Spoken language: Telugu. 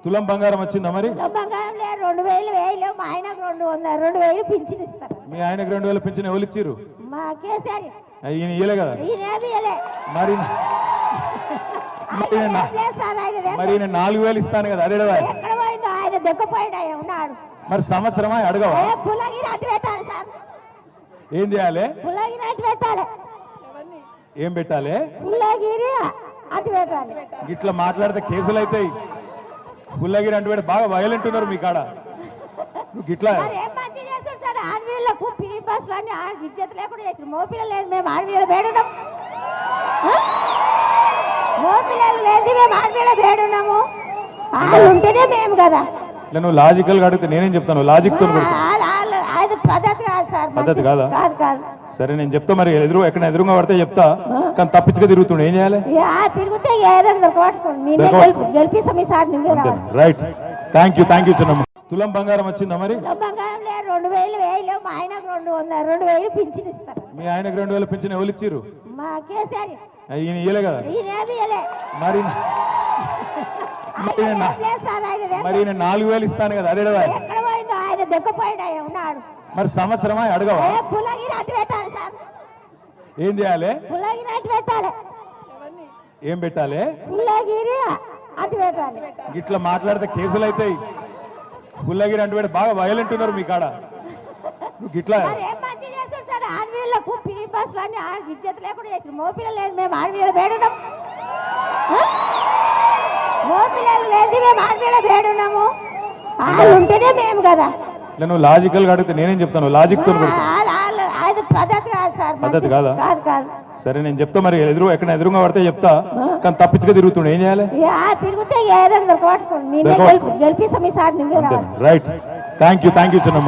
తులం బంగారం వచ్చిందా మరి? తులం బంగారం లేదు, 2000 వేయలేవు. మా ఆయనకు 200, 2000 పింఛన్ ఇస్తారు. మీ ఆయనకు 2000 పింఛన్ ఎవరు ఇచ్చిర్రు? మా కేసీఆర్ ఈయన ఇయ్యలే కదా ఈయన ఏమీ ఇయ్యలే. మరి ఆయన ఏం లేదు సార్, ఆయన ఏం మరి ఈయన 4000 ఇస్తాను కదా అదేడవా? ఎక్కడ పోయిందో ఆయన దెక్కపోయాడు, ఆయన ఉన్నాడు. మరి సంవత్సరమా అడగవా? పుల్లగిరి అటు పెట్టాలి సార్, ఏం చేయాలి? పుల్లగిరి అటు పెట్టాలి. ఏం పెట్టాలి? పుల్లగిరి అటు పెట్టాలి. ఇట్లా మాట్లాడితే కేసులు అవుతాయి. పుల్లగిరి అంటే బాగా వైలెంట్ ఉన్నారు మీ కాడ. నువ్వు ఇట్లా మరి ఏం మంచి చేస్తాడు సార్, ఆడపిల్లలకు పిరి బస్సులు అన్ని ఇజ్జత లేకుండా చేసారు. మోపిల్లలు లేదు, మేము ఆడపిల్లలు బేడున్నాం. మోపిల్లలు లేదు, మేము ఆడపిల్ల బేడున్నాము. వాళ్ళు ఉంటేనే మేము కదా. నువ్వు లాజికల్ గా అడిగితే నేనేం చెప్తాను? లాజిక్ తో అది పద్ధతి కాదు సార్, పద్ధతి కాదా? కాదు కాదు. సరే నేను చెప్తా, మరి ఎక్కడ ఎదురుగా పడితే చెప్తా. కానీ తప్పించుగా తిరుగుతుండే ఏం చేయాలి? తిరిగితే ఏదైనా దొరకబట్టుకోండి, గెలిపిస్తాం ఈసారి. రైట్, థ్యాంక్ యూ చిన్నమ్మ. తులం బంగారం వచ్చిందా మరి? తులం బంగారం లేదు, 2000 వేయలేవు. మా ఆయనకు 200, 2000 పింఛన్ ఇస్తారు. మీ ఆయనకు 2000 పింఛన్ ఎవరు ఇచ్చిర్రు? మా కేసీఆర్ ఈయన ఇయ్యలే కదా ఈయన ఏమీ ఇయ్యలే. మరి ఆయన ఏం లేదు సార్, ఆయన ఏం మరి ఈయన 4000 ఇస్తాను కదా అదేడవా? ఎక్కడ పోయిందో ఆయన దెక్కపోయాడు, ఆయన ఉన్నాడు. మరి సంవత్సరమా అడగవా? పుల్లగిరి అటు పెట్టాలి సార్, ఏం చేయాలి? పుల్లగిరి అటు పెట్టాలి. ఏం పెట్టాలి? పుల్లగిరి అటు పెట్టాలి. ఇట్లా మాట్లాడితే కేసులు అవుతాయి. పుల్లగిరి అంటే బాగా వైలెంట్ ఉన్నారు మీ కాడ. నువ్వు ఇట్లా మరి ఏం మంచి చేస్తాడు సార్, ఆడపిల్లలకు పిరి బస్సులు అన్ని ఇజ్జత లేకుండా చేసారు. మోపిల్లలు లేదు, మేము ఆడపిల్లలు బేడున్నాం. మోపిల్లలు లేదు, మేము ఆడపిల్ల బేడున్నాము. వాళ్ళు ఉంటేనే మేము కదా. నువ్వు లాజికల్ గా అడిగితే నేనేం చెప్తాను? లాజిక్ తో అది పద్ధతి కాదు సార్, పద్ధతి కాదా? కాదు కాదు. సరే నేను చెప్తా, మరి ఎక్కడ ఎదురుగా పడితే చెప్తా. కానీ తప్పించుగా తిరుగుతుండే ఏం చేయాలి? తిరిగితే ఏదైనా దొరకబట్టుకోండి, గెలిపిస్తాం ఈసారి. రైట్, థ్యాంక్ యూ చిన్నమ్మ.